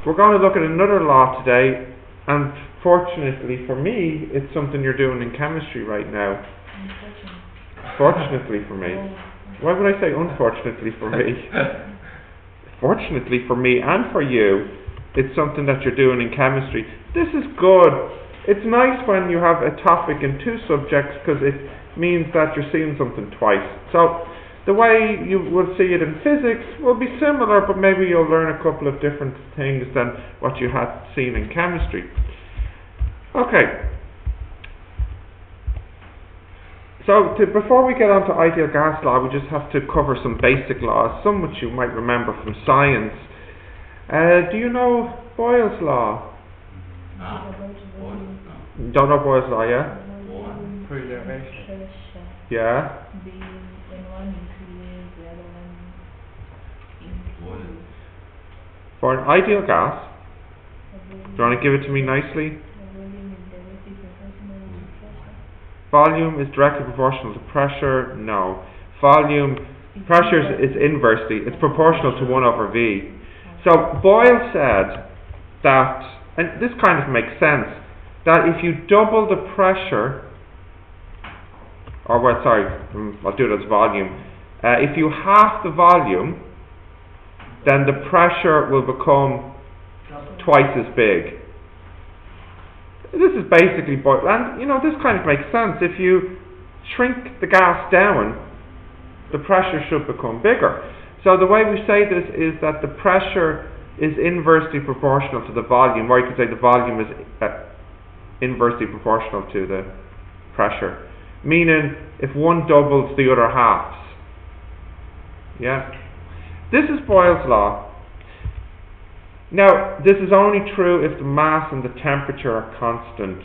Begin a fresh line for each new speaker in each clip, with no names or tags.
We're going to look at another law today, and fortunately for me, it's something you're doing in chemistry right now. Fortunately for me. Why would I say unfortunately for me? Fortunately for me and for you, it's something that you're doing in chemistry. This is good. It's nice when you have a topic in two subjects because it means that you're seeing something twice. So the way you will see it in physics will be similar, but maybe you'll learn a couple of different things than what you had seen in chemistry. Okay. So before we get on to ideal gas law, we just have to cover some basic laws, some which you might remember from science. Do you know Boyle's law?
No.
Don't know Boyle's law, yeah?
Preservation.
Yeah?
When one increases, the other one increases.
For an ideal gas, do you want to give it to me nicely? Volume is directly proportional to pressure. No. Pressure is inversely. It's proportional to 1 over V. So Boyle said that, and this kind of makes sense, that if you double the pressure, I'll do it as volume. If you halve the volume, then the pressure will become twice as big. This is basically Boyle, and this kind of makes sense. If you shrink the gas down, the pressure should become bigger. So the way we say this is that the pressure is inversely proportional to the volume, or you could say the volume is inversely proportional to the pressure. Meaning, if one doubles, the other halves. Yeah? This is Boyle's law. Now, this is only true if the mass and the temperature are constant.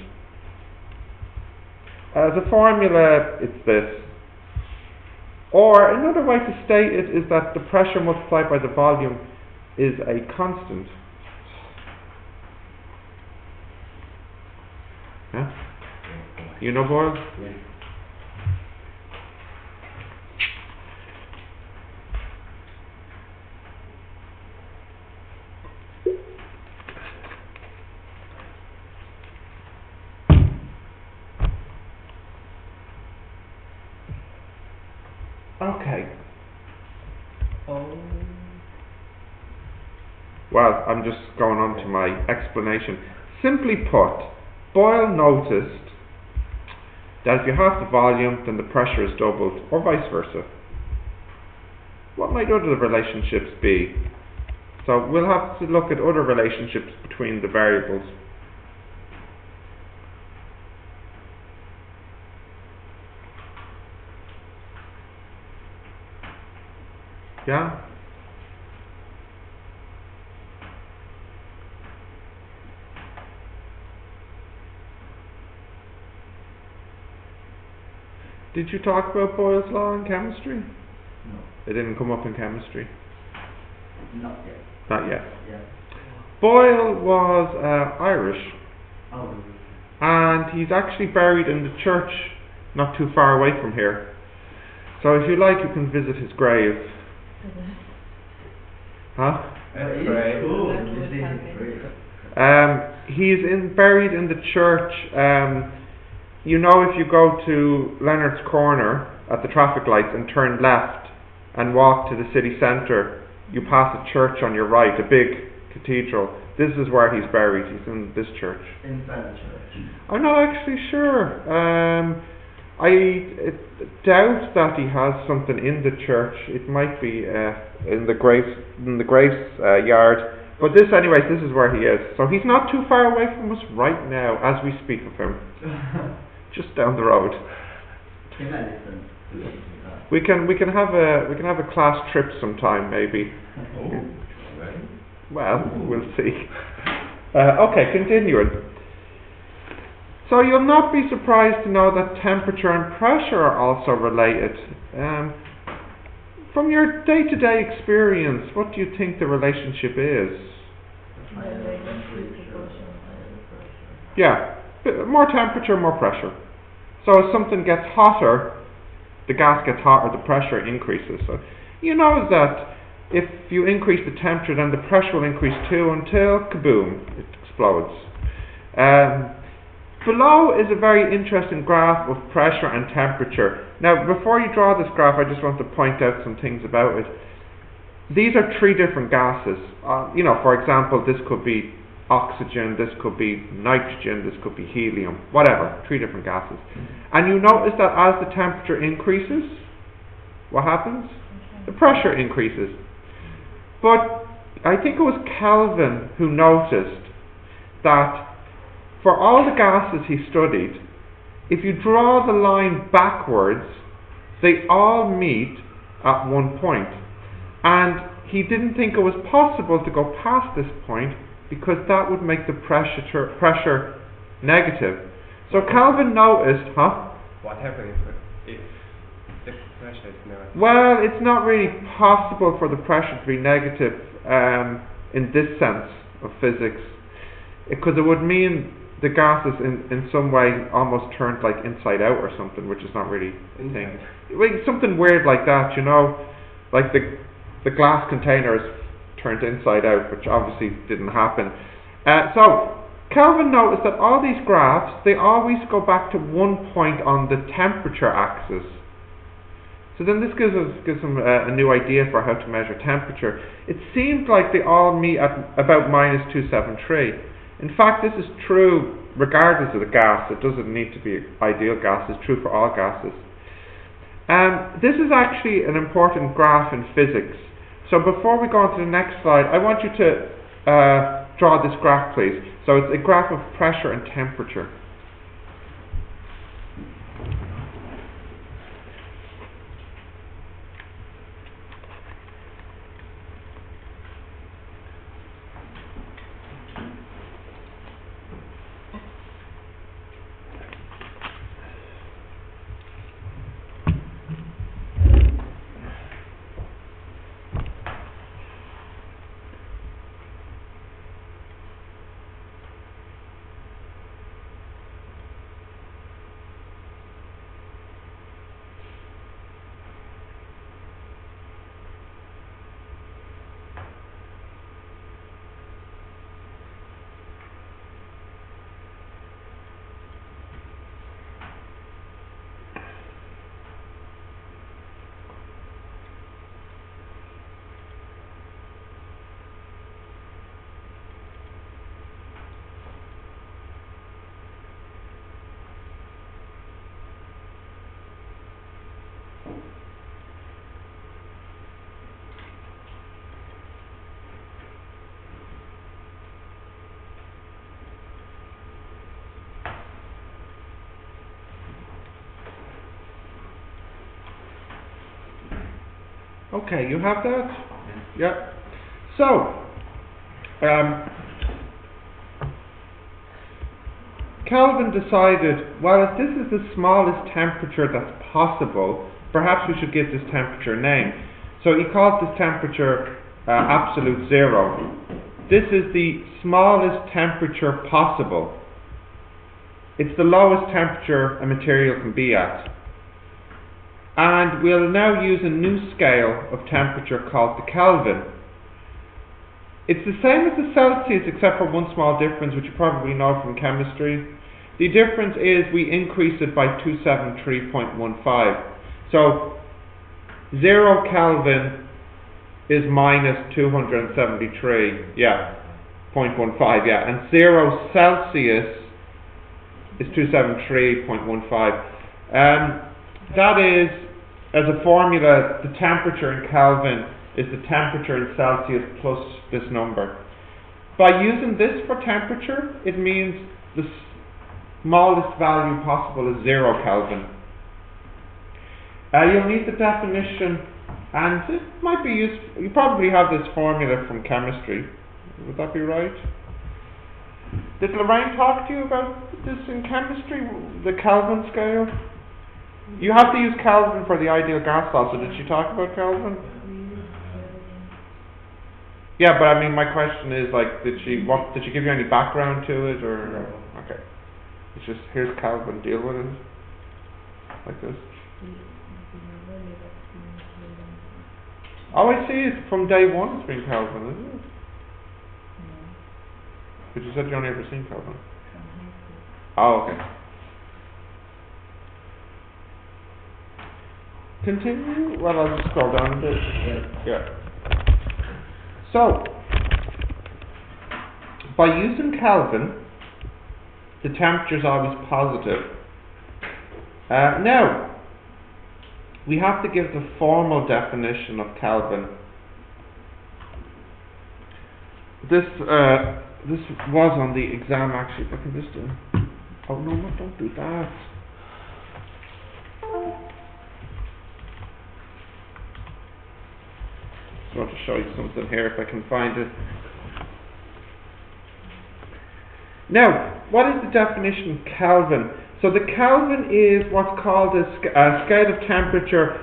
As a formula, it's this. Or, another way to state it is that the pressure multiplied by the volume is a constant. Yeah? You know Boyle?
Yeah.
Okay.
Oh.
Well, I'm just going on to my explanation. Simply put, Boyle noticed that if you halve the volume, then the pressure is doubled, or vice versa. What might other relationships be? So we'll have to look at other relationships between the variables. Yeah? Did you talk about Boyle's law in chemistry?
No.
It didn't come up in chemistry?
Not yet.
Not yet.
Yeah.
Boyle was Irish,
Oh.
and he's actually buried in the church not too far away from here. So if you like, you can visit his grave. Huh?
That's great.
Cool.
That's
This
what
is
happened.
great.
He's buried in the church. If you go to Leonard's Corner at the traffic lights and turn left and walk to the city centre, you pass a church on your right, a big cathedral. This is where he's buried. He's in this church.
Inside the church.
I'm not actually sure. I doubt that he has something in the church. It might be in the graves yard. But this is where he is. So he's not too far away from us right now, as we speak of him. Just down the road.
Can I listen?
We can have a class trip sometime, maybe.
Oh, right.
Well, we'll see. Okay, continuing. So you'll not be surprised to know that temperature and pressure are also related. From your day-to-day experience, what do you think the relationship is? Yeah, more temperature, more pressure. So as something gets hotter, the gas gets hotter, the pressure increases. So you know that if you increase the temperature, then the pressure will increase too until, kaboom, it explodes. Below is a very interesting graph of pressure and temperature. Now, before you draw this graph, I just want to point out some things about it. These are three different gases. For example, this could be oxygen, this could be nitrogen, this could be helium, whatever, three different gases. And you notice that as the temperature increases, what happens? The pressure increases. But I think it was Kelvin who noticed that for all the gases he studied, if you draw the line backwards, they all meet at one point. And he didn't think it was possible to go past this point because that would make the pressure negative. So Kelvin noticed,
What happens if the pressure is negative?
Well, it's not really possible for the pressure to be negative in this sense of physics, because it would mean the gases in some way almost turned like inside out or something, which is not really a thing. Something weird like that, like the glass container is turned inside out, which obviously didn't happen. So Kelvin noticed that all these graphs, they always go back to one point on the temperature axis. So then this gives them a new idea for how to measure temperature. It seemed like they all meet at about -273. In fact, this is true regardless of the gas. It doesn't need to be ideal gas. It's true for all gases. This is actually an important graph in physics. So before we go on to the next slide, I want you to draw this graph, please. So it's a graph of pressure and temperature. Okay, you have that? Yeah. So, Kelvin decided, well, if this is the smallest temperature that's possible, perhaps we should give this temperature a name. So he calls this temperature absolute zero. This is the smallest temperature possible. It's the lowest temperature a material can be at. And we'll now use a new scale of temperature called the Kelvin. It's the same as the Celsius except for one small difference, which you probably know from chemistry. The difference is we increase it by 273.15. So 0 Kelvin is minus 273, 0.15, and 0 Celsius is 273.15. That is, as a formula, the temperature in Kelvin is the temperature in Celsius plus this number. By using this for temperature, it means the smallest value possible is 0 Kelvin. You'll need the definition, and it might be useful. You probably have this formula from chemistry. Would that be right? Did Lorraine talk to you about this in chemistry, the Kelvin scale? You have to use Kelvin for the ideal gas law, so did she talk about Kelvin? Yeah, but I mean, my question is, like, did she give you any background to it, or? No. Okay. It's just, here's Kelvin, deal with it. Like this. Oh, I see. It's from day one it's been Kelvin, isn't it?
No,
But you said you only ever seen Kelvin.
from high school.
Oh, okay. Continue? Well, I'll just scroll down a bit. Yeah. So, by using Kelvin, the temperature is always positive. Now, we have to give the formal definition of Kelvin. This was on the exam actually. If I can just oh no, don't do that. Just want to show you something here if I can find it. Now, what is the definition of Kelvin? So the Kelvin is what's called a scale of temperature.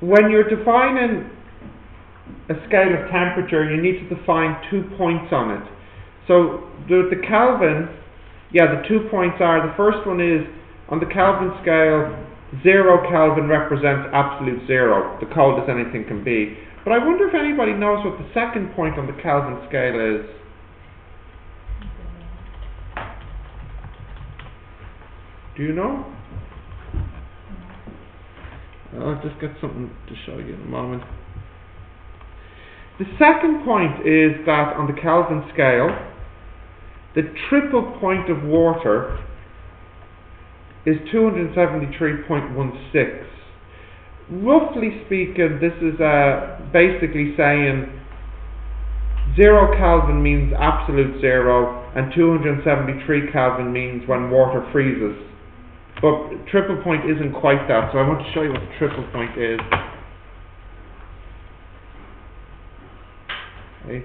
When you're defining a scale of temperature, you need to define 2 points on it. So the Kelvin, the 2 points are, the first one is, on the Kelvin scale, 0 Kelvin represents absolute zero, the coldest anything can be. But I wonder if anybody knows what the second point on the Kelvin scale is. Do you know? I'll just get something to show you in a moment. The second point is that on the Kelvin scale, the triple point of water is 273.16. Roughly speaking, this is basically saying 0 Kelvin means absolute zero, and 273 Kelvin means when water freezes. But triple point isn't quite that, so I want to show you what the triple point is. Okay.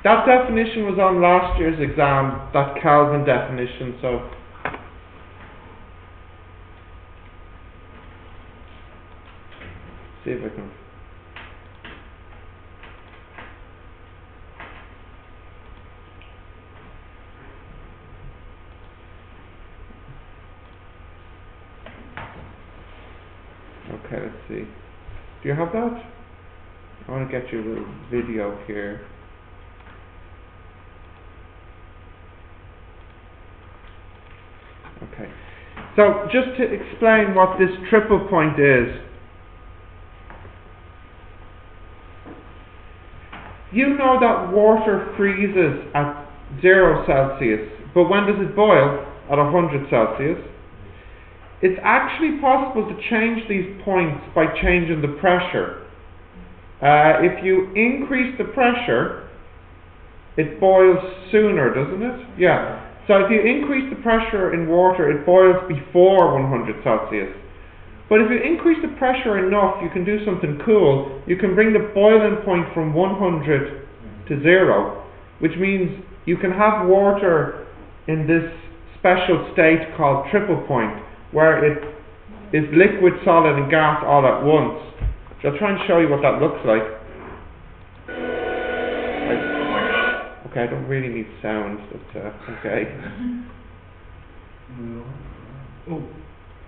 That definition was on last year's exam, that Kelvin definition, so see if I can. Okay, let's see. Do you have that? I want to get you a little video here. Okay, so just to explain what this triple point is. You know that water freezes at 0 Celsius, but when does it boil? At 100 Celsius. It's actually possible to change these points by changing the pressure. If you increase the pressure, it boils sooner, doesn't it? Yeah. So if you increase the pressure in water, it boils before 100 Celsius. But if you increase the pressure enough, you can do something cool. You can bring the boiling point from 100 to 0, which means you can have water in this special state called triple point, where it is liquid, solid and gas all at once. So I'll try and show you what that looks like. Okay, I don't really need sound, but okay.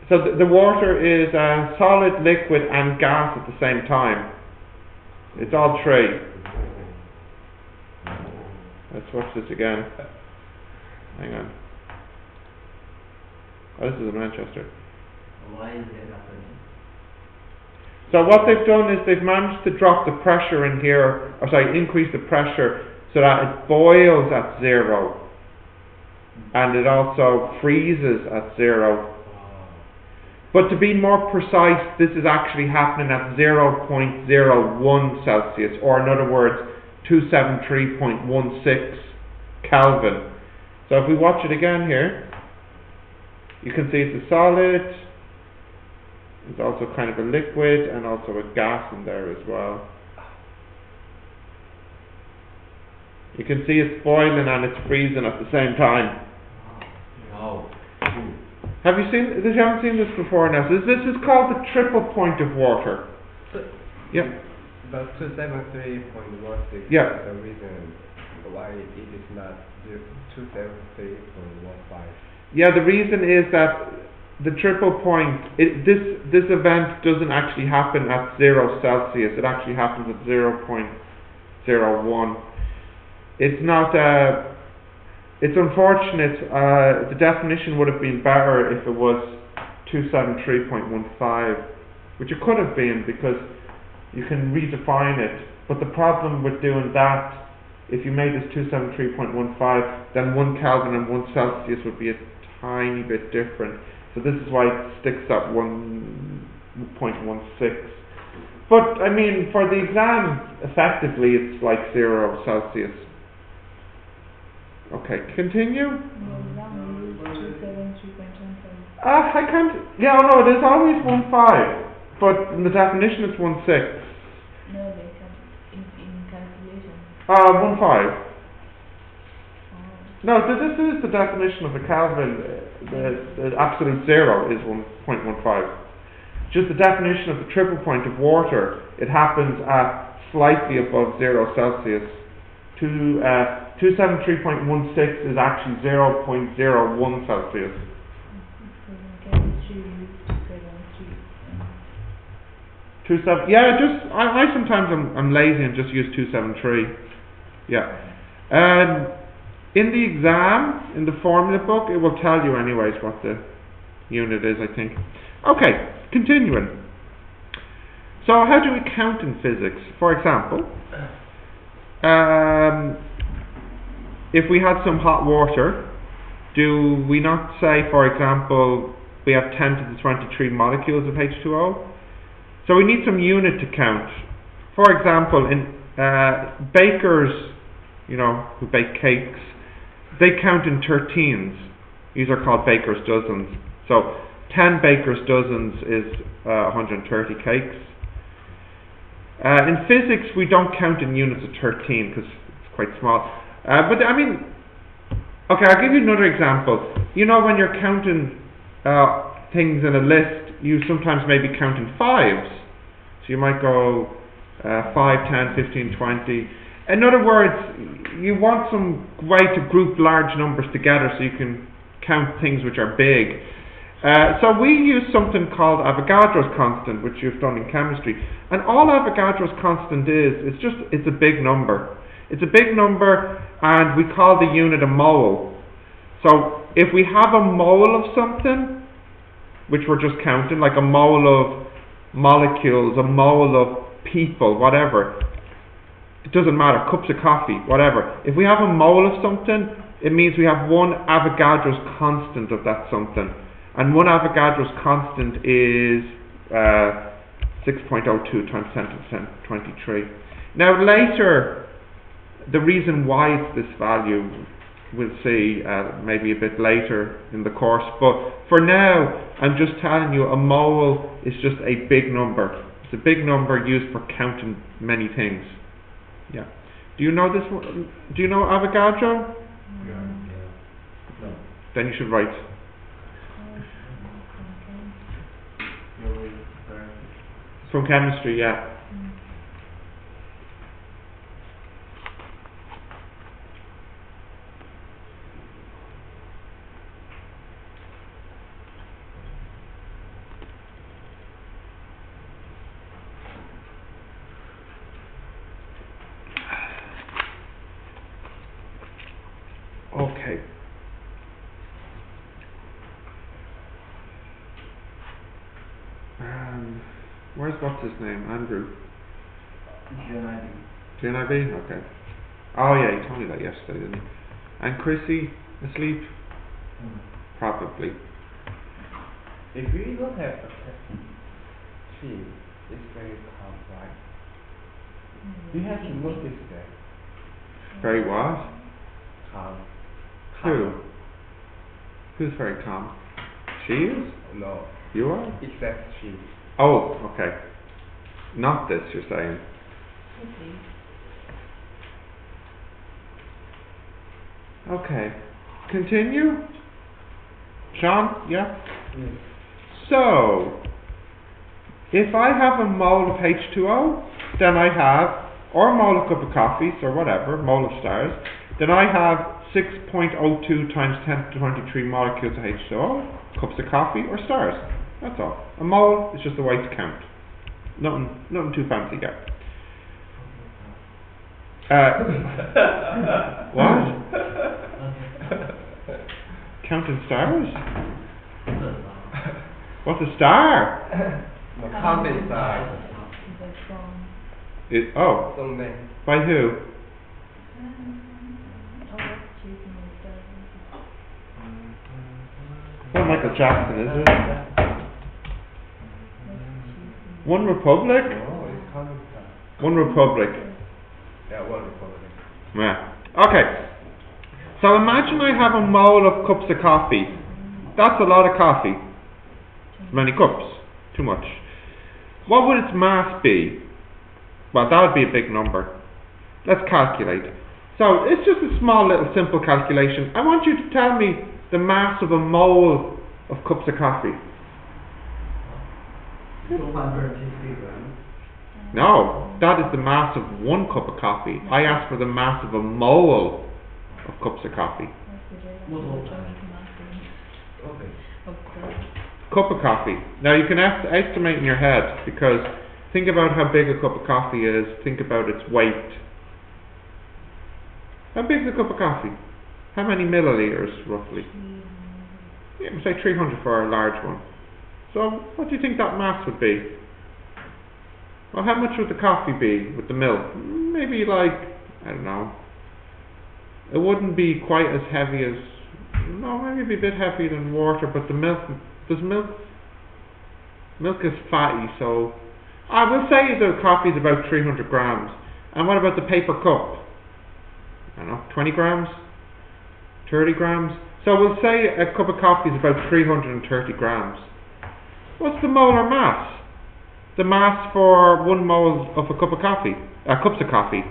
So the water is solid, liquid and gas at the same time. It's all three. Let's watch this again. Hang on. Oh, this is in Manchester.
Why is it happening?
So what they've done is they've managed to drop the pressure in here, increase the pressure so that it boils at 0 and it also freezes at 0. But to be more precise, this is actually happening at 0.01 Celsius, or in other words, 273.16 Kelvin. So if we watch it again here, you can see it's a solid, it's also kind of a liquid, and also a gas in there as well. You can see it's boiling and it's freezing at the same time. Have you seen? You haven't seen this before now. So this is called the triple point of water. Yeah.
But 273.16
Yeah.
is the reason why it is not 273.15.
Yeah, the reason is that the triple point, this event doesn't actually happen at 0 Celsius. It actually happens at 0.01. It's not. It's unfortunate. The definition would have been better if it was 273.15, which it could have been because you can redefine it. But the problem with doing that, if you made this 273.15, then 1 Kelvin and 1 Celsius would be a tiny bit different. So this is why it sticks at 1.16. But I mean, for the exam, effectively, it's like 0 Celsius. Okay, continue.
No, now we use 273.15.
I can't. Yeah, no, it is always 1.5, but in the definition it's 1.6.
No, they can in calculation.
1.5.
Oh.
No, this is the definition of a Kelvin. The absolute zero is 1.15. Just the definition of the triple point of water, it happens at slightly above 0 Celsius. 273.16 is actually 0.01 Celsius. Yeah, just I sometimes I'm lazy and just use 273. Yeah. In the exam, in the formula book, it will tell you anyways what the unit is, I think. Okay, continuing. So how do we count in physics? For example, if we had some hot water, do we not say, for example, we have 10 to the 23 molecules of H2O? So we need some unit to count. For example, in bakers, you know, who bake cakes, they count in 13s. These are called baker's dozens. So 10 baker's dozens is 130 cakes. In physics, we don't count in units of 13 because it's quite small. But I mean, okay, I'll give you another example. You know, when you're counting things in a list, you sometimes maybe count in fives. So you might go 5, 10, 15, 20. In other words, you want some way to group large numbers together so you can count things which are big. So we use something called Avogadro's constant, which you've done in chemistry. And all Avogadro's constant is, it's a big number. It's a big number, and we call the unit a mole. So if we have a mole of something, which we're just counting, like a mole of molecules, a mole of people, whatever, it doesn't matter, cups of coffee, whatever. If we have a mole of something, it means we have one Avogadro's constant of that something. And one Avogadro's constant is 6.02 times 10 to the 23. Now later, the reason why it's this value, we'll see maybe a bit later in the course. But for now, I'm just telling you a mole is just a big number. It's a big number used for counting many things. Yeah. Do you know this one? Do you know Avogadro?
No.
Then you should write. It's from chemistry, yeah. Okay. Where's what's his name? Andrew. GMT. Okay. Oh yeah, you told me that yesterday, didn't you? And Chrissy asleep? Probably.
If we don't have a testing sheet, it's very calm, right? We have to notice that.
Very what?
Calm.
Who? Who's very calm? She is?
No,
You are?
except she.
Oh, okay. Not this, you're saying.
Okay.
Okay. Continue. Sean, yeah?
Yes.
So, if I have a mole of H2O, then I have, or a mole of cup of coffee, or whatever, mole of stars, then I have 6.02 times 10 to the 23 molecules of H2O, cups of coffee, or stars. That's all. A mole is just a way to count. Nothing too fancy there. What? Counting stars? What's a star?
No, counting stars.
The song.
Oh,
Song name.
by who?
Oh, that's cheating myself.
Well, Michael Jackson, is it? One Republic?
No, it's counting stars.
One Republic.
Yeah, One Republic.
Yeah. Okay. So imagine I have a mole of cups of coffee. That's a lot of coffee. Many cups. Too much. What would its mass be? Well, that would be a big number. Let's calculate. So it's just a small little simple calculation. I want you to tell me the mass of a mole of cups of coffee.
250 grams.
No, that is the mass of one cup of coffee. I asked for the mass of a mole of cups of coffee.
Okay.
Cup of coffee. Now you can estimate in your head, because think about how big a cup of coffee is, think about its weight. How big is a cup of coffee? How many milliliters roughly? Yeah, say 300 for a large one. So what do you think that mass would be? Well, how much would the coffee be with the milk? Maybe like, I don't know. It wouldn't be quite as heavy as, no, maybe it'd be a bit heavier than water, but the milk, milk is fatty, so I will say the coffee is about 300 grams. And what about the paper cup? I don't know, 20 grams? 30 grams? So we'll say a cup of coffee is about 330 grams. What's the molar mass? The mass for 1 mole of a cup of coffee, cups of coffee.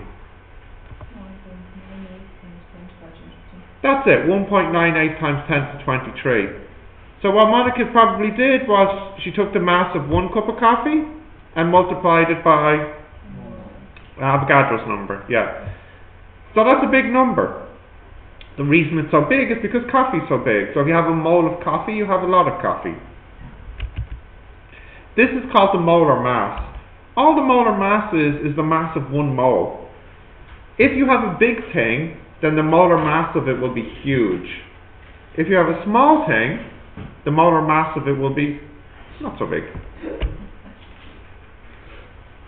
That's it, 1.98 times 10 to 23. So what Monica probably did was she took the mass of 1 cup of coffee and multiplied it by Avogadro's number, yeah. So that's a big number. The reason it's so big is because coffee's so big. So if you have a mole of coffee, you have a lot of coffee. This is called the molar mass. All the molar mass is the mass of 1 mole. If you have a big thing, then the molar mass of it will be huge. If you have a small thing, the molar mass of it will be not so big.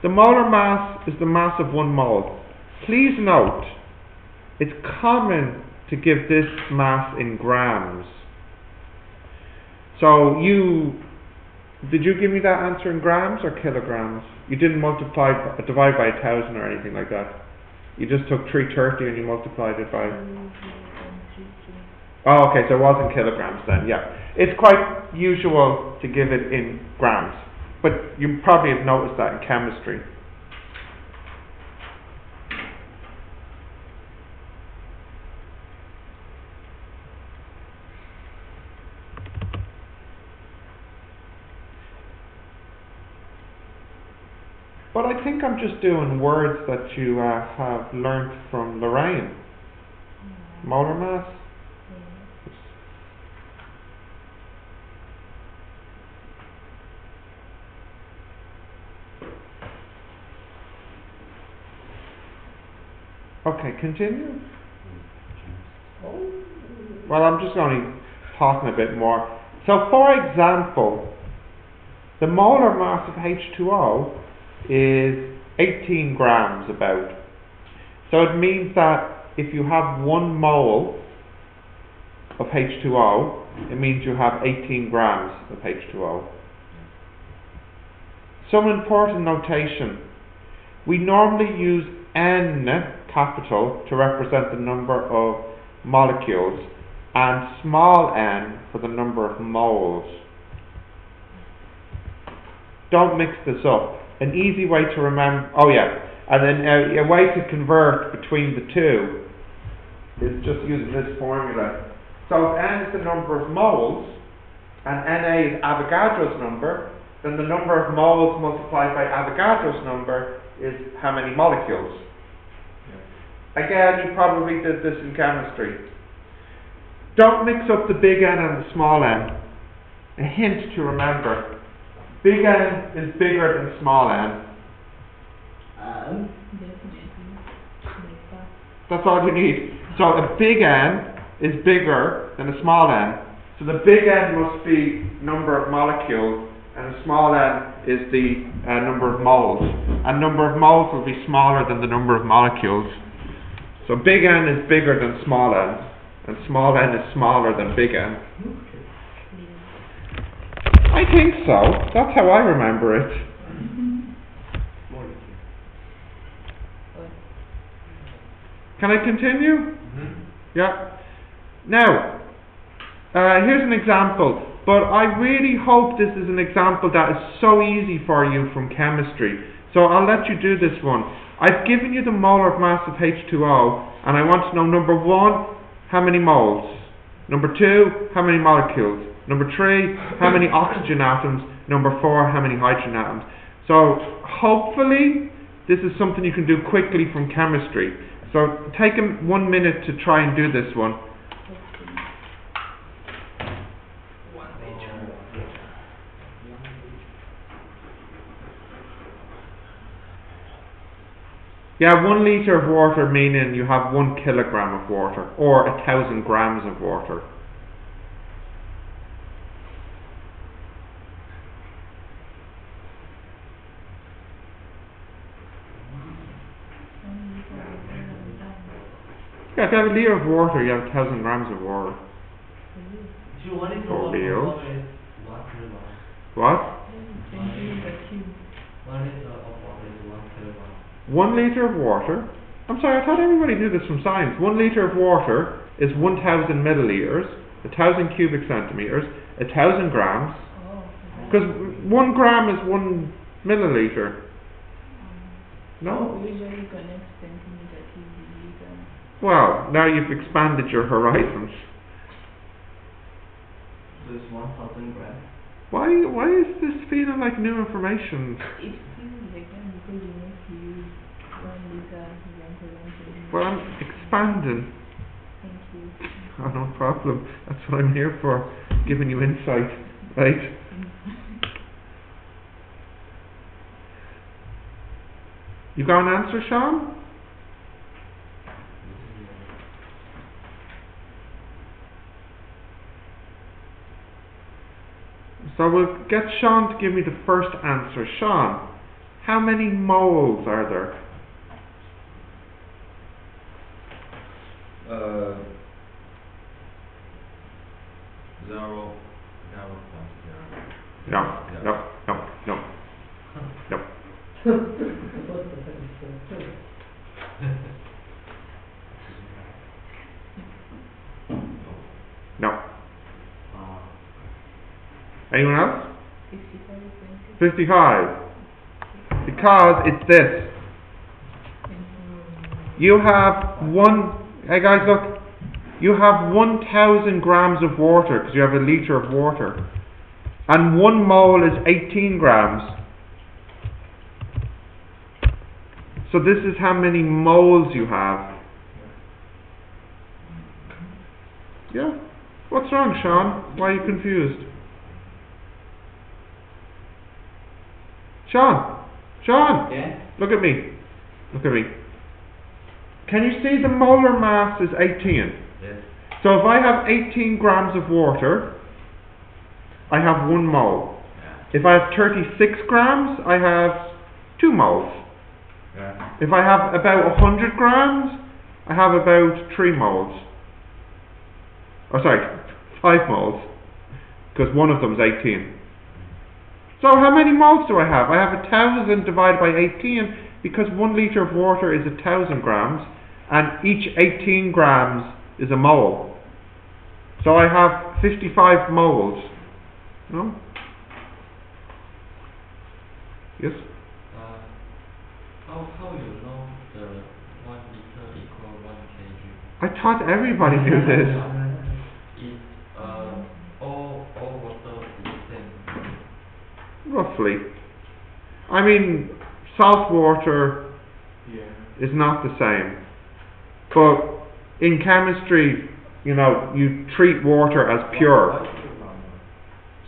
The molar mass is the mass of 1 mole. Please note, it's common to give this mass in grams. So did you give me that answer in grams or kilograms? You didn't divide by 1,000 or anything like that. You just took 330 and you multiplied it by... Oh, okay, so it was in kilograms then, yeah. It's quite usual to give it in grams, but you probably have noticed that in chemistry. But I think I'm just doing words that you have learnt from Lorraine. Molar mass. Okay, continue. Well, I'm just only talking a bit more. So, for example, the molar mass of H2O is 18 grams about. So it means that if you have 1 mole of H2O, it means you have 18 grams of H2O. Some important notation. We normally use N capital to represent the number of molecules and small n for the number of moles. Don't mix this up. An easy way to remember, and then a way to convert between the two is just using this formula. So if n is the number of moles, and Na is Avogadro's number, then the number of moles multiplied by Avogadro's number is how many molecules. Again, you probably did this in chemistry. Don't mix up the big N and the small n. A hint to remember. Big N is bigger than small n.
Definitely. Like
That's all you need. So a big N is bigger than a small n. So the big N must be number of molecules, and the small n is the number of moles. And number of moles will be smaller than the number of molecules. So big N is bigger than small n, and small n is smaller than big N. I think so. That's how I remember it. Can I continue? Yeah. Now, here's an example, but I really hope this is an example that is so easy for you from chemistry. So I'll let you do this one. I've given you the molar mass of H2O, and I want to know, number 1, how many moles? Number 2, how many molecules? Number 3, how many oxygen atoms? Number 4, how many hydrogen atoms? So hopefully this is something you can do quickly from chemistry. So take 1 minute to try and do this one. Yeah, 1 litre of water meaning you have 1 kilogram of water, or 1,000 grams of water. Yeah, if you have a litre of water, you have 1,000 grams of water.
So what is the
For real?
water is 1 kilogram?
What?
1 liter of water is 1 kilogram.
1 litre of water. I'm sorry, I thought everybody knew this from science. 1 litre of water is 1,000 millilitres, 1,000 cubic centimetres, 1,000 grams. Because 1 gram is 1 milliliter. No?
Usually connect centimeter to liter.
Well, now you've expanded your horizons.
So it's 1,000 grams.
Why is this feeling like new information?
It feels like that because you need to use 1 liter example 1 centimeter.
Well, I'm expanding.
Thank you.
Oh, no problem. That's what I'm here for, giving you insight, right? You got an answer, Sean? So we'll get Sean to give me the first answer. Sean, how many moles are there?
0.0.
No. No. Anyone else? 55. Because it's this. You have hey guys, look. You have 1,000 grams of water because you have a litre of water. And 1 mole is 18 grams. So this is how many moles you have. Yeah? What's wrong, Sean? Why are you confused? Sean!
Yeah?
Look at me. Can you see the molar mass is 18?
Yes.
So if I have 18 grams of water, I have 1 mole.
Yeah.
If I have 36 grams, I have 2 moles.
Yeah.
If I have about 100 grams, I have about 3 moles. Oh, sorry, 5 moles. Because one of them is 18. So how many moles do I have? I have 1,000 divided by 18 because 1 litre of water is 1,000 grams and each 18 grams is a mole. So I have 55 moles. No? Yes?
How you know the 1 liter equal 1 kg?
I thought everybody knew this.
Is all water
roughly. I mean, salt water
Yeah.
is not the same. But in chemistry, you know, you treat water as pure.
What is it normal?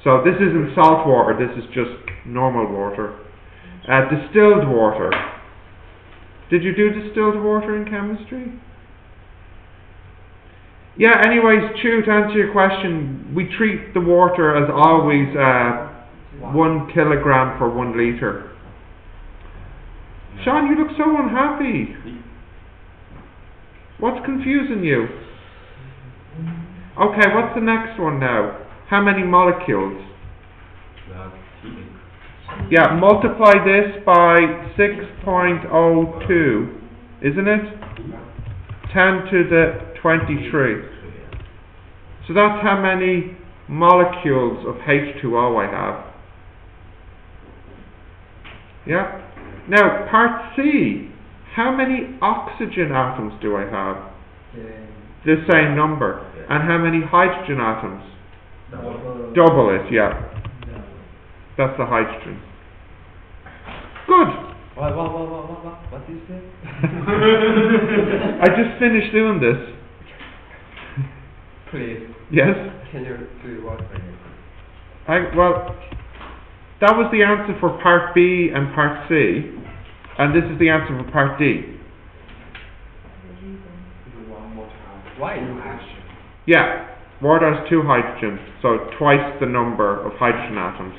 So this isn't salt water, this is just normal water. Distilled water. Did you do distilled water in chemistry? Yeah, anyways, Chu, to answer your question, we treat the water as always 1 kilogram per 1 litre. Sean, you look so unhappy. What's confusing you? Okay, what's the next one now? How many molecules? Yeah, multiply this by 6.02, isn't it? 10 to the 23. So that's how many molecules of H2O I have. Yeah? Now, part C, how many oxygen atoms do I have? The same number. And how many hydrogen atoms? Double it, yeah. That's the hydrogen. Good.
What did you say?
I just finished doing this.
Please,
Yes?
can you do what for me?
Well, that was the answer for part B and part C. And this is the answer for part D.
One more time. Why is hydrogen?
Yeah. Water has 2 hydrogens, so twice the number of hydrogen atoms.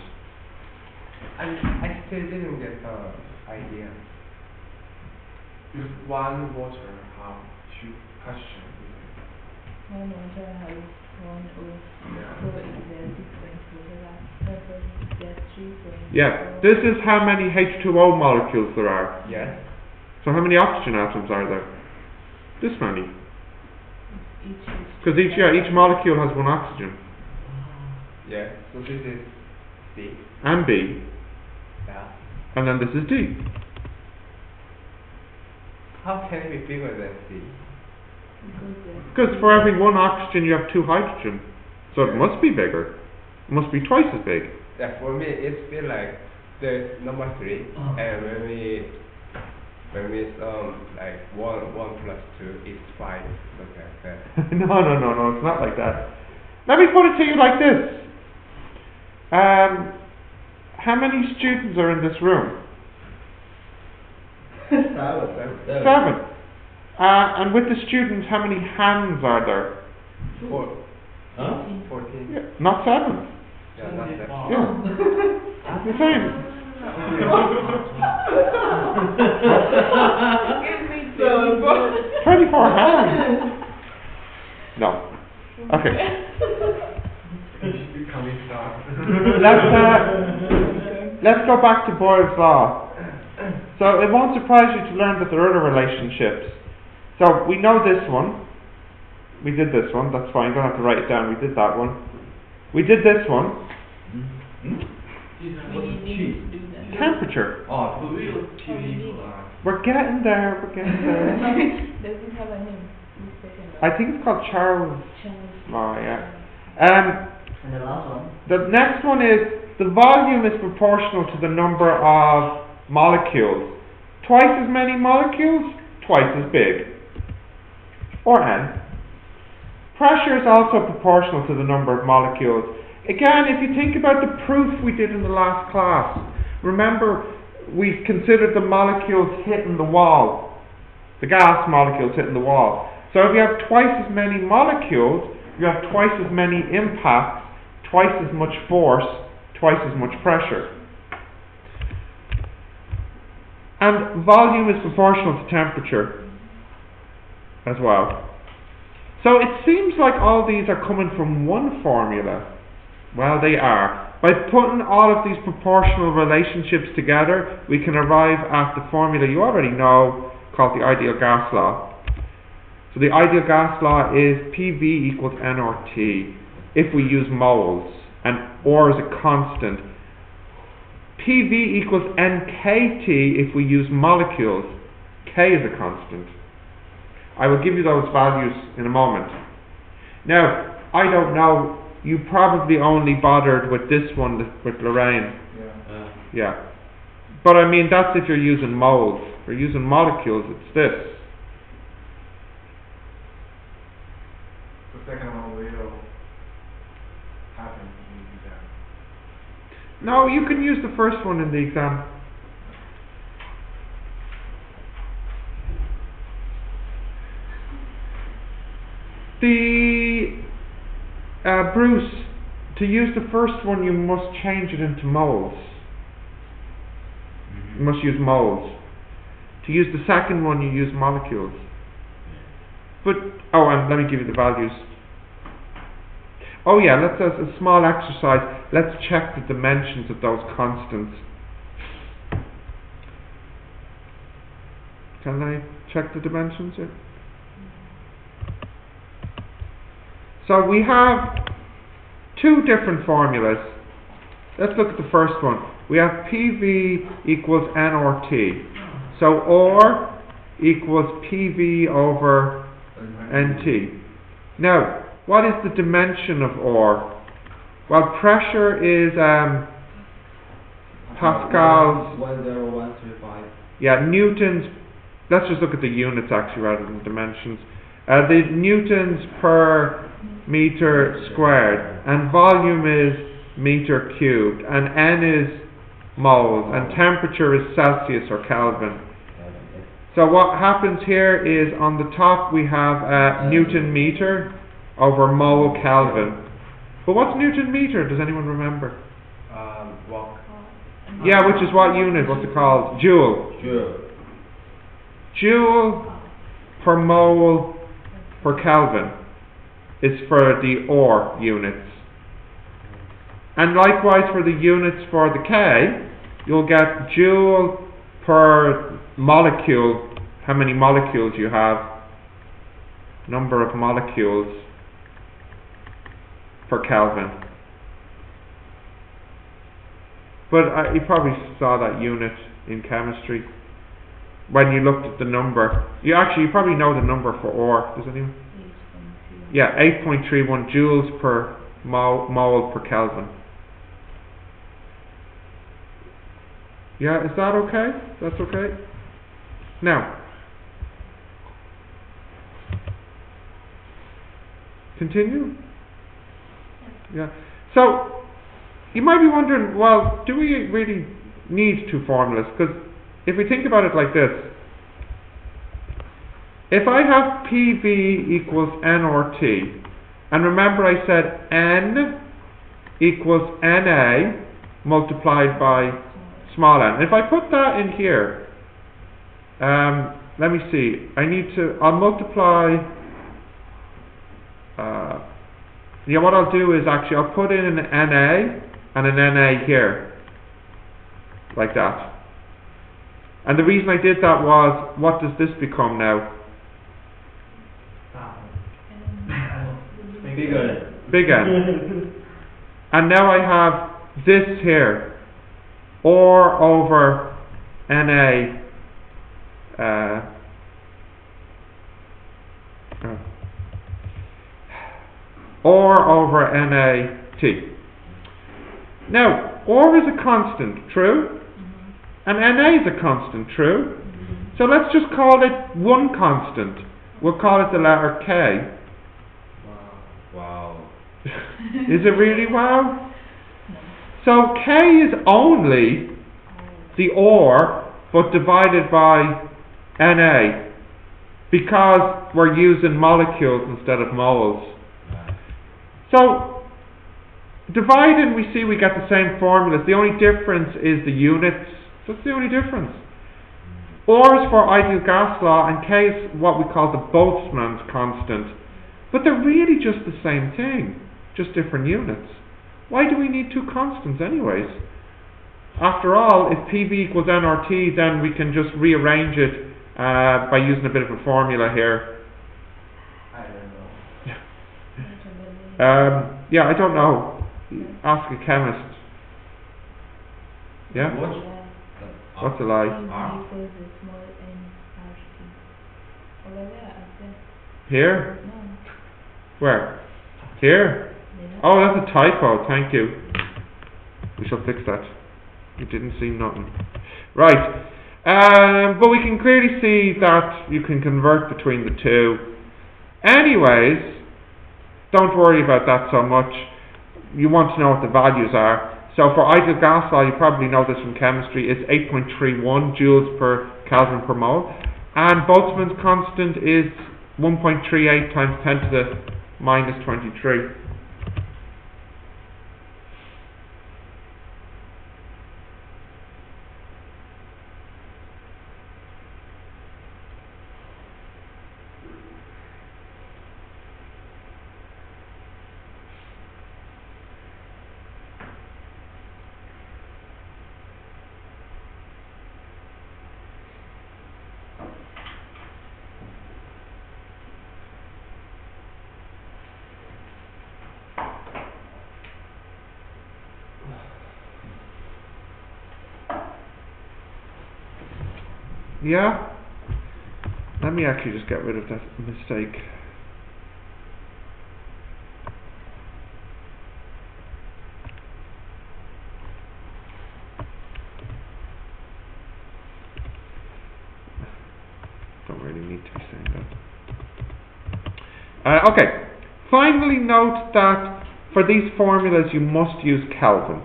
I still didn't get the idea. If one water have 2 hydrogen.
One water has 1 O,
Yeah.
so is there 6.4 that's there 3.4.
Yeah. This is how many H2O molecules there are.
Yes.
So how many oxygen atoms are there? This many. Because each molecule has 1 oxygen.
Yeah. So this is C.
And B.
Yeah.
And then this is D.
How can it be bigger than C?
Because for every 1 oxygen you have 2 hydrogen. So it must be bigger. It must be twice as big.
Yeah, for me it's feel like the number 3 and when we like 1 plus 2 is 5, something like that.
No, it's not like that. Let me put it to you like this. How many students are in this room? 7. And with the students, how many hands are there?
4.
Huh?
14.
Yeah, not 7.
Yeah, not that.
Yeah. The same.
Give me 24.
24 hands. No. Okay.
Becoming star.
Let's go back to Boyle's law. So it won't surprise you to learn that there are other relationships. So we know this one. We did this one. That's fine. Don't have to write it down. We did that one. We did this one.
We need to do that.
Temperature.
Oh, so we use TV for
We're getting there. We're getting there.
Does it have a name? Who's second
I think it's called Charles
Charles.
law. Yeah.
And the last one?
The next one is the volume is proportional to the number of molecules. Twice as many molecules, twice as big. Or N. Pressure is also proportional to the number of molecules. Again, if you think about the proof we did in the last class, remember we considered the molecules hitting the wall. The gas molecules hitting the wall. So if you have twice as many molecules, you have twice as many impacts, twice as much force, twice as much pressure. And volume is proportional to temperature as well. So it seems like all these are coming from one formula. Well, they are. By putting all of these proportional relationships together, we can arrive at the formula you already know, called the ideal gas law. So the ideal gas law is PV equals nRT if we use moles, and or is a constant. PV equals nKT if we use molecules. K is a constant. I will give you those values in a moment. Now, I don't know, you probably only bothered with this one with Lorraine.
Yeah.
Yeah. But I mean, that's if you're using moles. If you're using molecules, it's this.
The second one will happen in the exam.
No, you can use the first one in the exam. Bruce, to use the first one you must change it into moles. You must use moles. To use the second one you use molecules. But, oh, and let me give you the values. Oh yeah, let's do a small exercise. Let's check the dimensions of those constants. Can I check the dimensions here? So we have two different formulas. Let's look at the first one. We have PV equals nRT. So R equals PV over NT. Now, what is the dimension of R? Well, pressure is pascals.
10135.
Yeah, newtons. Let's just look at the units actually rather than dimensions. The newtons per meter squared, and volume is meter cubed, and N is moles, and temperature is Celsius or Kelvin. So what happens here is on the top we have Newton meter over mole Kelvin. But what's Newton meter? Does anyone remember?
Walk.
Yeah, which is what unit? What's it called? Joule. Joule per mole per Kelvin is for the OR units. And likewise for the units for the K, you'll get joule per molecule, how many molecules you have, number of molecules per Kelvin. But you probably saw that unit in chemistry when you looked at the number. You probably know the number for OR. Does anyone? Yeah, 8.31 joules per mole per Kelvin. Yeah, is that okay? That's okay? Now, continue? Yeah. So, you might be wondering, well, do we really need two formulas? Because if we think about it like this, if I have PV equals nRT, and remember I said N equals Na multiplied by small n. If I put that in here, let me see, I'll multiply, what I'll do is actually I'll put in an Na and an Na here, like that. And the reason I did that was, what does this become now? Big N. And now I have this here, or over Na, or over NaT. Now, or is a constant, true? And Na is a constant, true? So let's just call it one constant. We'll call it the letter K.
Wow.
Is it really wow? So K is only the OR, but divided by Na, because we're using molecules instead of moles. So, dividing, we see we get the same formulas. The only difference is the units. That's the only difference. OR is for ideal gas law, and K is what we call the Boltzmann's constant. But they're really just the same thing, just different units. Why do we need two constants anyways? After all, if PV equals nRT, then we can just rearrange it by using a bit of a formula here.
I don't know.
Yeah, I don't know. Ask a chemist. Yeah? What's a lie? Here? Where? Here? Oh, that's a typo, thank you. We shall fix that. You didn't see nothing. Right. But we can clearly see that you can convert between the two. Anyways, don't worry about that so much. You want to know what the values are. So for ideal gas law, you probably know this from chemistry, it's 8.31 joules per Kelvin per mole. And Boltzmann's constant is 1.38 times 10 to the minus 23. Yeah? Let me actually just get rid of that mistake. Don't really need to be saying that. Okay. Finally, note that for these formulas you must use Kelvin.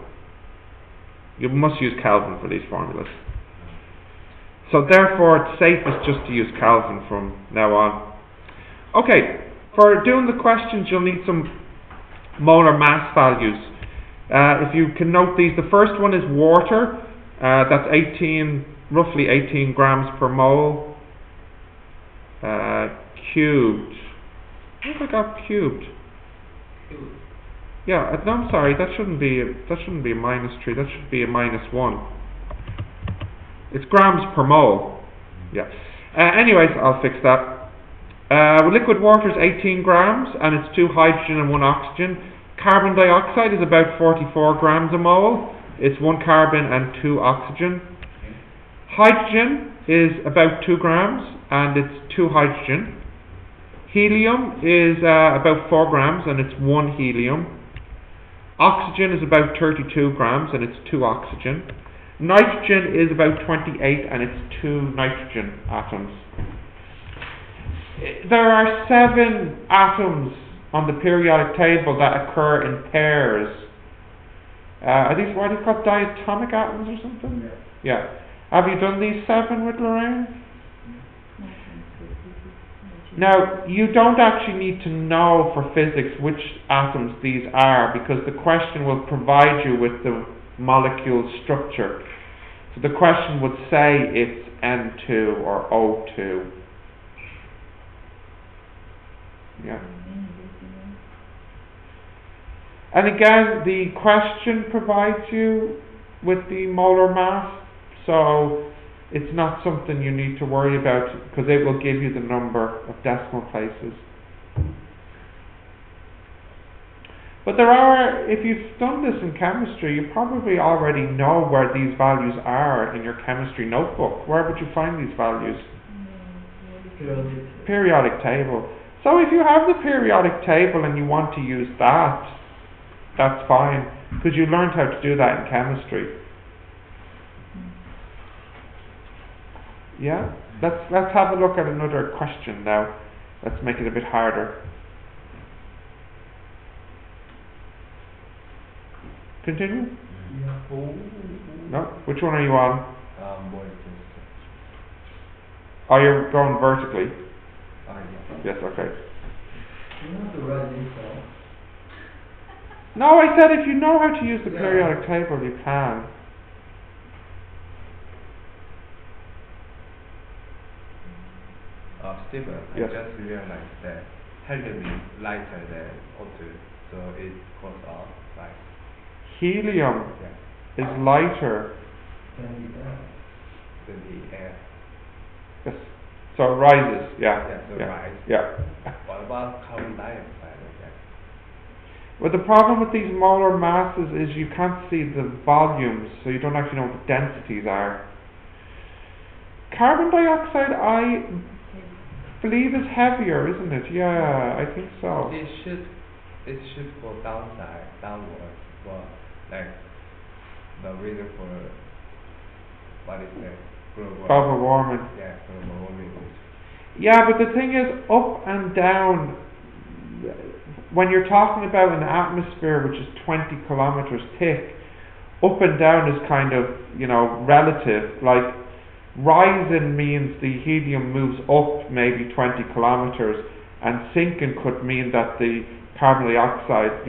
You must use Kelvin for these formulas. So therefore it's safest just to use Kelvin from now on. Okay, for doing the questions you'll need some molar mass values. If you can note these, the first one is water. That's roughly 18 grams per mole cubed. What have I got cubed? Yeah, no, I'm sorry. That shouldn't be a -3. That should be a -1. It's grams per mole. Yeah. Anyways, I'll fix that. Liquid water is 18 grams, and it's 2 hydrogen and 1 oxygen. Carbon dioxide is about 44 grams a mole. It's 1 carbon and 2 oxygen. Hydrogen is about 2 grams, and it's 2 hydrogen. Helium is about 4 grams, and it's 1 helium. Oxygen is about 32 grams, and it's 2 oxygen. Nitrogen is about 28, and it's 2 nitrogen atoms. There are 7 atoms on the periodic table that occur in pairs. Are these what are they called, diatomic atoms or something? Yeah. Have you done these 7 with Lorraine? Now, you don't actually need to know for physics which atoms these are, because the question will provide you with the molecule structure. So the question would say it's N2 or O2. Yeah. And again, the question provides you with the molar mass, so it's not something you need to worry about, because it will give you the number of decimal places. But there are, if you've done this in chemistry, you probably already know where these values are in your chemistry notebook. Where would you find these values? Periodic table. So if you have the periodic table and you want to use that, that's fine, because you learned how to do that in chemistry. Yeah? Let's have a look at another question now. Let's make it a bit harder. Continue? No? Which one are you on? Oh, you're going vertically? Yes, okay.
You have to write this down.
No, I said if you know how to use the periodic table, you can.
Stephen,
Yes.
I just realized that helium is lighter than O2, so it goes up, right?
Helium
Yeah.
is lighter.
Than the air.
Yes. So it rises, yeah.
Yeah, so
yeah.
rise.
Yeah.
What about carbon dioxide? Okay.
Well, the problem with these molar masses is you can't see the volumes, so you don't actually know what the densities are. Carbon dioxide, I believe, is heavier, isn't it? Yeah, I think so.
It should go downwards, but like the reason for what is the
global warming.
Yeah, global warming.
Yeah, but the thing is, up and down, when you're talking about an atmosphere which is 20 kilometers thick, up and down is kind of, relative. Like, rising means the helium moves up maybe 20 kilometers, and sinking could mean that the carbon dioxide,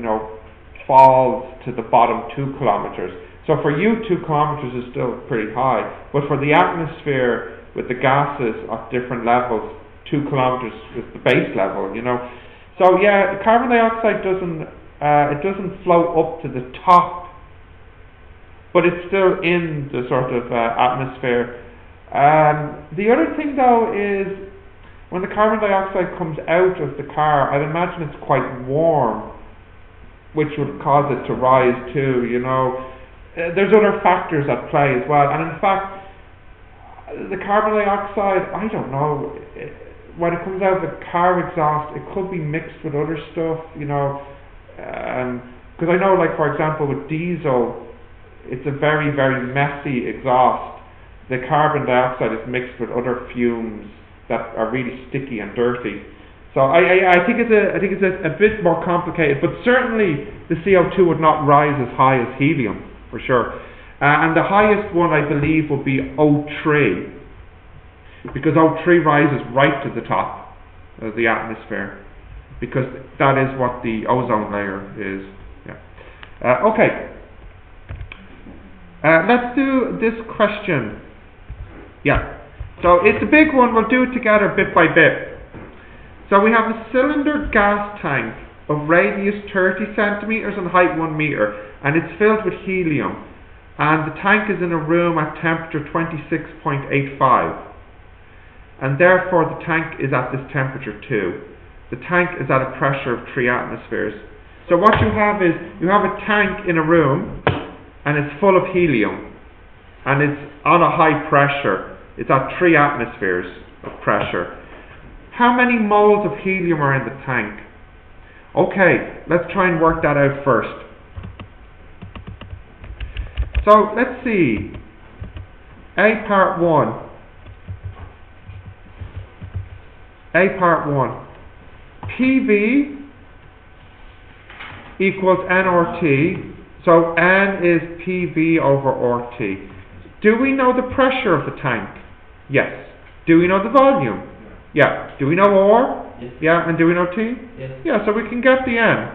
falls to the bottom 2 kilometers. So for you, 2 kilometers is still pretty high, but for the atmosphere with the gases at different levels, 2 kilometers is the base level, So yeah, carbon dioxide doesn't float up to the top, but it's still in the sort of atmosphere. The other thing though is, when the carbon dioxide comes out of the car, I'd imagine it's quite warm, which would cause it to rise too, There's other factors at play as well, and in fact, the carbon dioxide, I don't know, when it comes out of the car exhaust, it could be mixed with other stuff, because I know, like, for example, with diesel, it's a very, very messy exhaust. The carbon dioxide is mixed with other fumes that are really sticky and dirty. So I think it's a bit more complicated, but certainly the CO2 would not rise as high as helium, for sure. And the highest one, I believe, would be O3, because O3 rises right to the top of the atmosphere, because that is what the ozone layer is. Yeah. Okay. Let's do this question. Yeah. So it's a big one. We'll do it together bit by bit. So we have a cylinder gas tank of radius 30 centimeters and height 1 meter, and it's filled with helium, and the tank is in a room at temperature 26.85, and therefore the tank is at this temperature too. The tank is at a pressure of 3 atmospheres. So what you have is, you have a tank in a room, and it's full of helium, and it's on a high pressure. It's at 3 atmospheres of pressure. How many moles of helium are in the tank? Okay, let's try and work that out first. So let's see. A part 1. A part 1. PV equals nRT. So N is PV over RT. Do we know the pressure of the tank? Yes. Do we know the volume? Yeah. Do we know R?
Yes.
Yeah. And do we know T?
Yes.
Yeah, so we can get the N.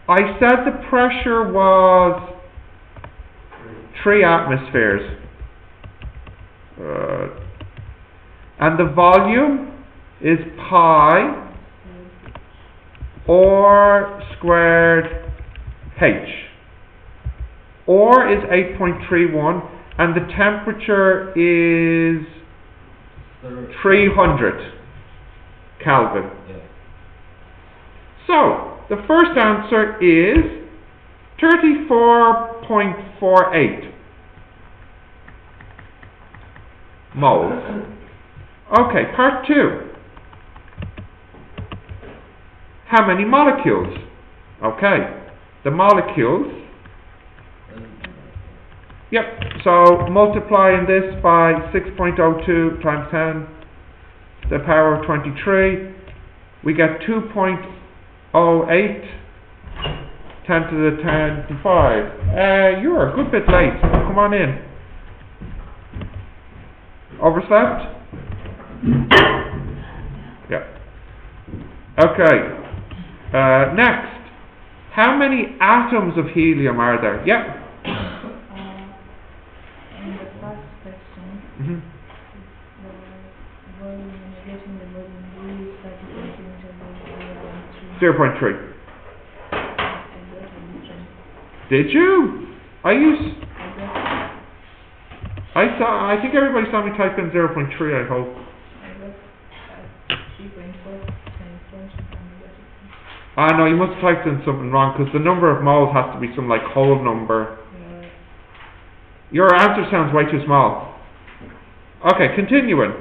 I said the pressure was 3 atmospheres. And the volume is pi R squared H. R is 8.31 and the temperature is 300 Kelvin.
Yeah.
So, the first answer is 34.48 moles. Okay, part 2. How many molecules? Okay, the molecules. Yep, so multiplying this by 6.02 times 10 to the power of 23, we get 2.08 10 to the 10 to 5. You're a good bit late. Come on in. Overslept? Yeah. Okay. Next. How many atoms of helium are there? Yep.
In the first question,
Mm-hmm.
the volume, when you're getting the volume, do you use 30 centimeter volume 0.3?
0.3.
I got a different.
Did you?
I got
I think everybody saw me type in 0.3, I hope.
3.4 times 4.
No, you must have typed in something wrong, because the number of moles has to be some like whole number.
Yeah.
Your answer sounds way too small. Okay, continuing.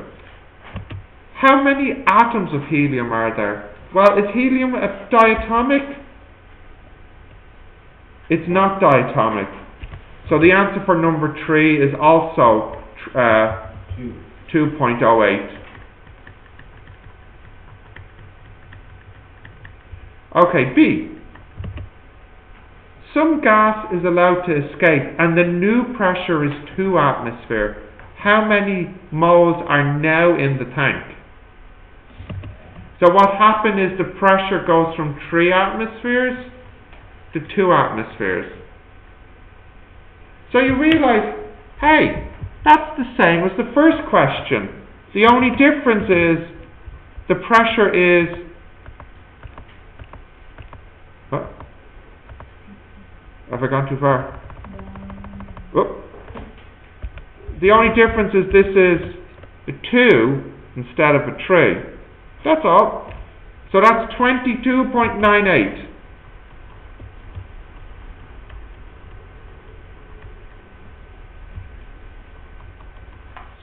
How many atoms of helium are there? Well, is helium a diatomic? It's not diatomic. So the answer for number 3 is also 2.08. Okay, B. Some gas is allowed to escape and the new pressure is 2 atmosphere. How many moles are now in the tank? So what happened is the pressure goes from 3 atmospheres to 2 atmospheres. So you realize, hey, that's the same as the first question. The only difference is the pressure is... What? Have I gone too far? Whoop. The only difference is this is a 2 instead of a 3. That's all. So that's 22.98.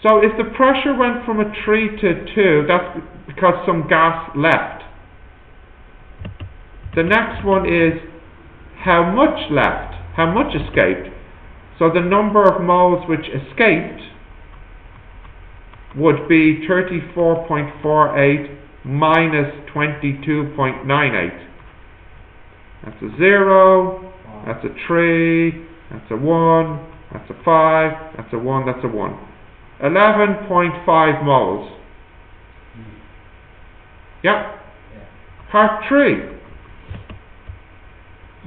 So if the pressure went from a 3 to a 2, that's because some gas left. The next one is how much left, how much escaped. So the number of moles which escaped would be 34.48 minus 22.98. That's a 0, that's a 3, that's a 1, that's a 5, that's a 1, that's a 1. 11.5 moles. Yep. Part 3.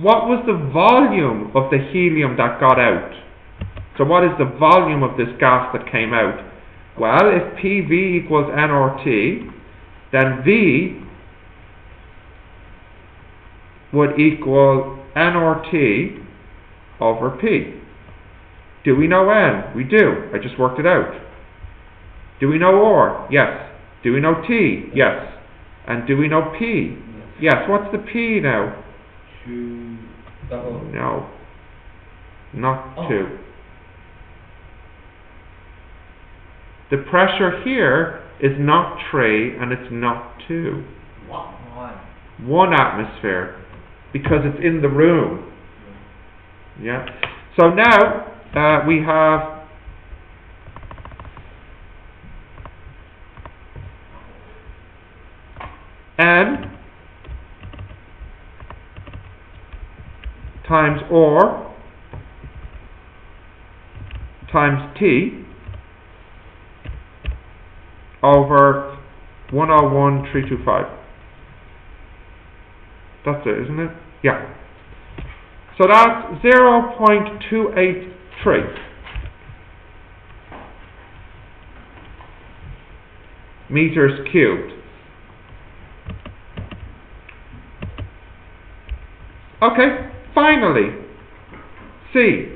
What was the volume of the helium that got out? So what is the volume of this gas that came out? Well, if PV equals nRT, then V would equal nRT over P. Do we know N? We do. I just worked it out. Do we know R? Yes. Do we know T? Yes. And do we know P? Yes. What's the P now?
2 double.
No. Not 2. The pressure here is not 3 and it's not 2. 1 atmosphere. Because it's in the room. Yeah. So now we have N times R times T over 101,325. That's it, isn't it? Yeah. So that's 0.283 meters cubed. Okay, finally, C.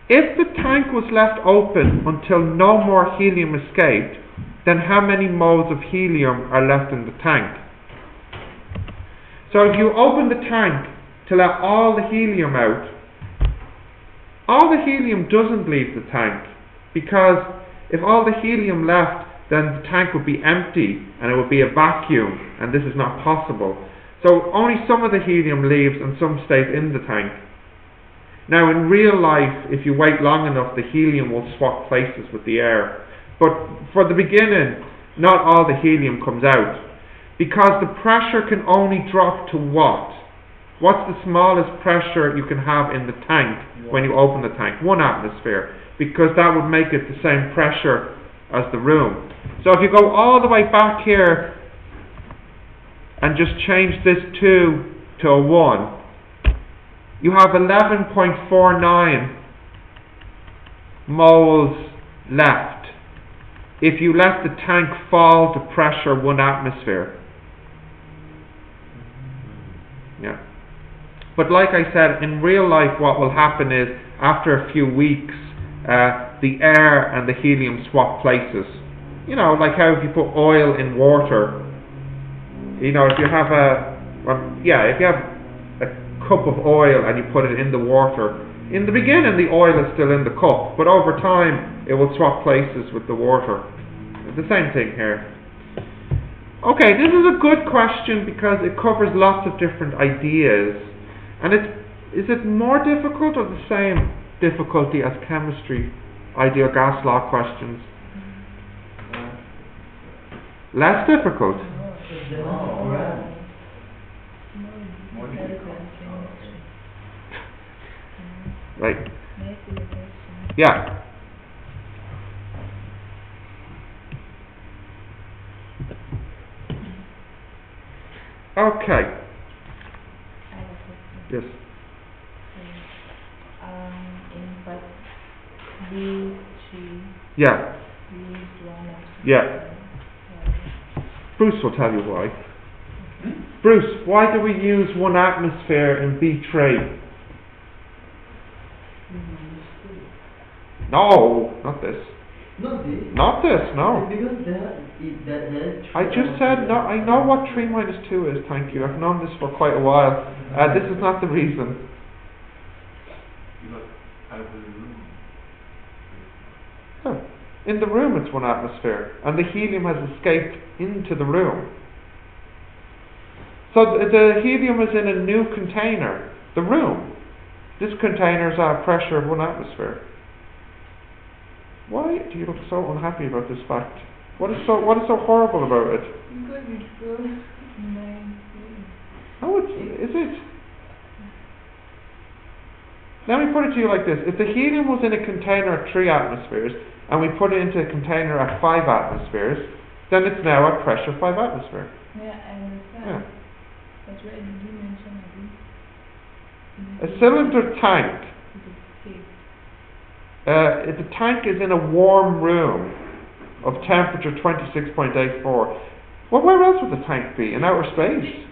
If the tank was left open until no more helium escaped, then how many moles of helium are left in the tank? So if you open the tank to let all the helium out, all the helium doesn't leave the tank, because if all the helium left, then the tank would be empty and it would be a vacuum, and this is not possible. So only some of the helium leaves and some stays in the tank. Now in real life, if you wait long enough, the helium will swap places with the air. But for the beginning, not all the helium comes out. Because the pressure can only drop to what? What's the smallest pressure you can have in the tank when you open the tank? 1 atmosphere. Because that would make it the same pressure as the room. So if you go all the way back here and just change this 2 to a 1, you have 11.49 moles left if you let the tank fall to pressure 1 atmosphere. Yeah. But like I said, in real life what will happen is, after a few weeks, the air and the helium swap places. You know, like how if you put oil in water, you know, if you have if you have a cup of oil and you put it in the water, in the beginning the oil is still in the cup, but over time it will swap places with the water. The same thing here. Okay, this is a good question because it covers lots of different ideas, and it's Is it more difficult or the same difficulty as chemistry, ideal gas law questions? Less difficult? Right. Yeah. Okay. Yes.
In part B3,
Yeah.
we used one of
Yeah. Bruce will tell you why. Bruce, why do we use one atmosphere in B3? No, not this.
Not this.
Not this, no.
Because there is
I just said, no, I know what 3 minus 2 is, thank you. I've known this for quite a while. This is not the reason.
You got out of the room.
Huh. In the room it's one atmosphere, and the helium has escaped into the room. So the helium is in a new container, the room. This container is at a pressure of 1 atmosphere. Why do you look so unhappy about this fact? What is so horrible about it?
Because it's so nice.
No, is it? Let me put it to you like this. If the helium was in a container at 3 atmospheres, and we put it into a container at 5 atmospheres, then it's now at pressure 5 atmosphere.
Yeah, I understand.
Yeah.
But why did you mention
A cylinder tank.
it is safe?
The tank is in a warm room of temperature 26.84. Well, where else would the tank be? In outer space?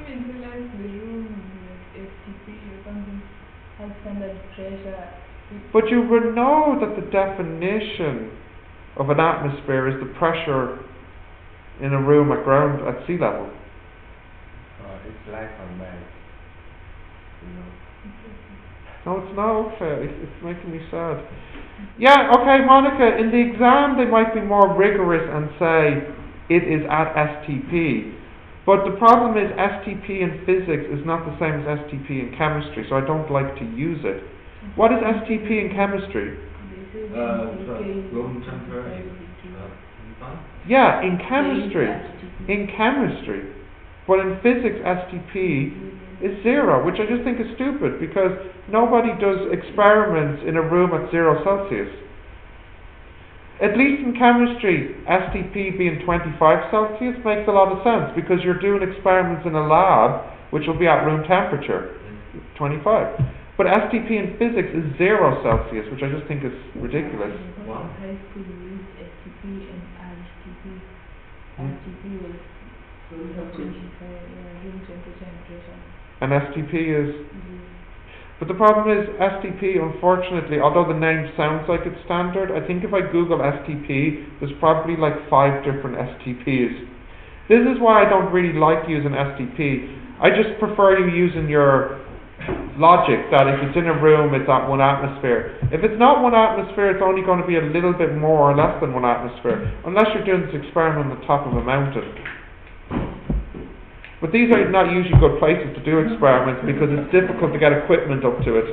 Even realize the room with FTP or something has standard pressure.
But you would know that the definition of an atmosphere is the pressure in a room at ground, at sea level.
It's like on Mars. You know.
No, it's not okay. It's making me sad. Yeah, okay, Monica, in the exam they might be more rigorous and say it is at STP. But the problem is STP in physics is not the same as STP in chemistry, so I don't like to use it. What is STP in chemistry?
Room temperature
Yeah, in chemistry. In chemistry. But in physics, STP is 0, which I just think is stupid because nobody does experiments in a room at 0 Celsius. At least in chemistry, STP being 25 Celsius makes a lot of sense because you're doing experiments in a lab which will be at room temperature, 25. But STP in physics is 0 Celsius, which I just think is ridiculous.
Wow. In high school we used STP and RTP. RTP was room temperature and pressure.
And STP is... But the problem is, STP, unfortunately, although the name sounds like it's standard, I think if I Google STP, there's probably like 5 different STPs. This is why I don't really like using STP. I just prefer you using your logic that if it's in a room, it's at 1 atmosphere. If it's not 1 atmosphere, it's only going to be a little bit more or less than 1 atmosphere, unless you're doing this experiment on the top of a mountain. But these are not usually good places to do experiments because it's difficult to get equipment up to it.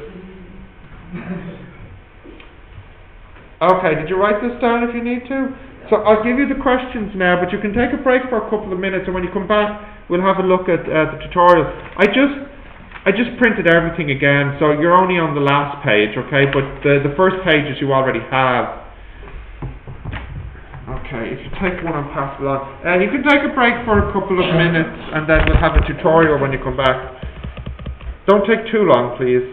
Okay, did you write this down if you need to? So I'll give you the questions now, but you can take a break for a couple of minutes, and when you come back, we'll have a look at the tutorial. I just printed everything again, so you're only on the last page, okay? But the first pages you already have. Okay, if you take one and pass it on. You can take a break for a couple of minutes and then we'll have a tutorial when you come back. Don't take too long, please.